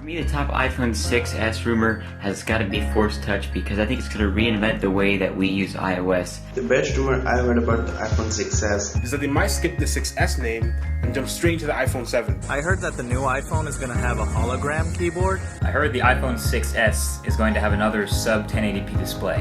For me, the top iPhone 6s rumor has got to be Force Touch because I think it's going to reinvent the way that we use iOS. The best rumor I heard about the iPhone 6s is that they might skip the 6S name and jump straight into the iPhone 7. I heard that the new iPhone is going to have a hologram keyboard. I heard the iPhone 6S is going to have another sub 1080p display.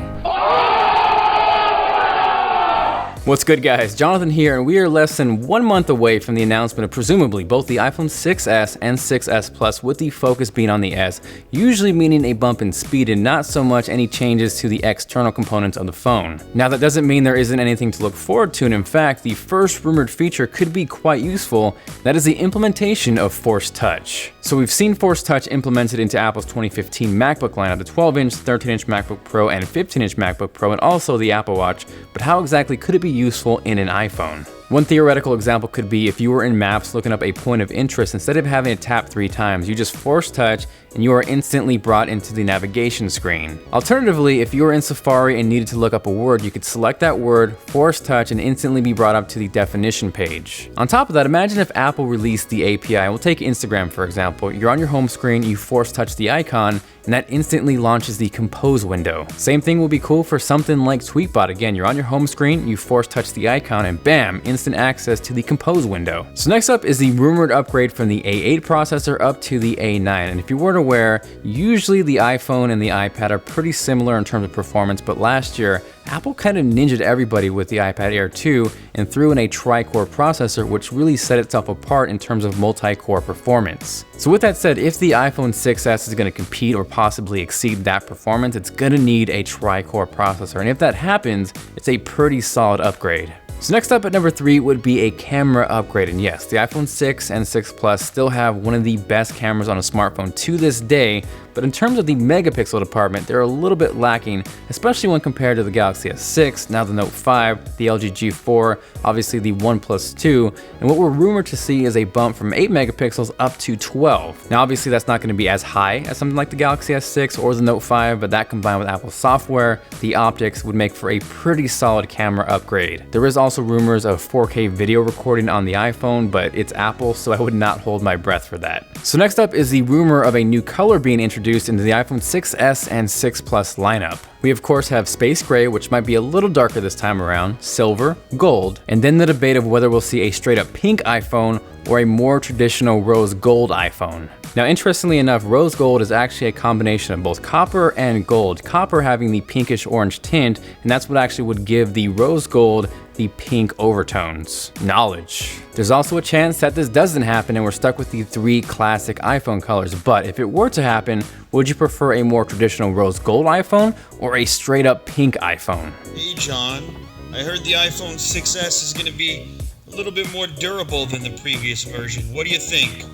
What's good, guys? Jonathan here, and we are less than 1 month away from the announcement of presumably both the iPhone 6s and 6s Plus, with the focus being on the S, usually meaning a bump in speed and not so much any changes to the external components of the phone. Now, that doesn't mean there isn't anything to look forward to, and in fact, the first rumored feature could be quite useful. That is the implementation of Force Touch. So we've seen Force Touch implemented into Apple's 2015 MacBook lineup, the 12-inch, 13-inch MacBook Pro, and 15-inch MacBook Pro, and also the Apple Watch, but how exactly could it be useful in an iPhone? One theoretical example could be if you were in Maps looking up a point of interest, instead of having to tap 3 times, you just force touch and you are instantly brought into the navigation screen. Alternatively, if you were in Safari and needed to look up a word, you could select that word, force touch, and instantly be brought up to the definition page. On top of that, imagine if Apple released the API. We'll take Instagram for example. You're on your home screen, you force touch the icon, and that instantly launches the Compose window. Same thing will be cool for something like Tweetbot. Again, you're on your home screen, you force touch the icon, and bam, instant access to the Compose window. So next up is the rumored upgrade from the A8 processor up to the A9. And if you weren't aware, usually the iPhone and the iPad are pretty similar in terms of performance, but last year, Apple kind of ninja'd everybody with the iPad Air 2 and threw in a tri-core processor, which really set itself apart in terms of multi-core performance. So with that said, if the iPhone 6s is going to compete or possibly exceed that performance, it's going to need a tri-core processor. And if that happens, it's a pretty solid upgrade. So next up at number 3 would be a camera upgrade, and yes, the iPhone 6 and 6 Plus still have one of the best cameras on a smartphone to this day, but in terms of the megapixel department, they're a little bit lacking, especially when compared to the Galaxy S6, now the Note 5, the LG G4, obviously the OnePlus 2, and what we're rumored to see is a bump from 8 megapixels up to 12. Now obviously that's not going to be as high as something like the Galaxy S6 or the Note 5, but that combined with Apple software, the optics would make for a pretty solid camera upgrade. There is also rumors of 4K video recording on the iPhone, but it's Apple, so I would not hold my breath for that. So next up is the rumor of a new color being introduced into the iPhone 6s and 6 Plus lineup. We of course have space gray, which might be a little darker this time around, silver, gold, and then the debate of whether we'll see a straight up pink iPhone or a more traditional rose gold iPhone. Now interestingly enough, rose gold is actually a combination of both copper and gold, copper having the pinkish orange tint, and that's what actually would give the rose gold the pink overtones. Knowledge. There's also a chance that this doesn't happen and we're stuck with the 3 classic iPhone colors, but if it were to happen, would you prefer a more traditional rose gold iPhone or a straight up pink iPhone? Hey John, I heard the iPhone 6s is going to be a little bit more durable than the previous version. What do you think?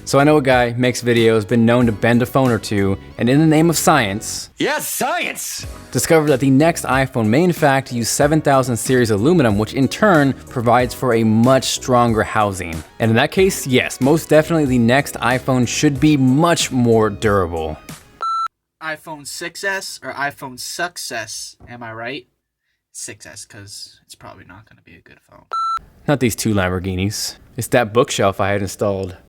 So I know a guy makes videos, been known to bend a phone or two, and in the name of science, Yes, science! discovered that the next iPhone may in fact use 7000 series aluminum, which in turn provides for a much stronger housing. And in that case, yes, most definitely the next iPhone should be much more durable. iPhone 6s or iPhone success, am I right? 6s, because it's probably not going to be a good phone. Not these 2 Lamborghinis. It's that bookshelf I had installed.